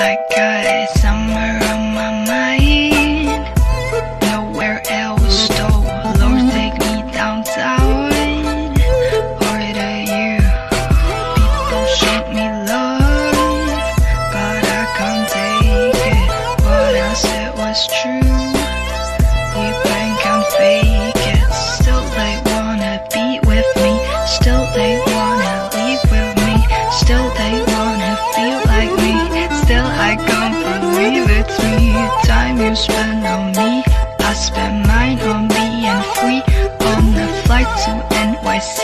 I got somewhere on my mind, nowhere else though. Lord, take me downtown, or to you. People show me love, but I can't take it. What I said was true, we can't fake it. Still they wanna be with me, still they wanna leave with me, still they wanna feel like me. Still I can't believe it's me. Time you spend on me, I spend mine on being free. On the flight to NYC,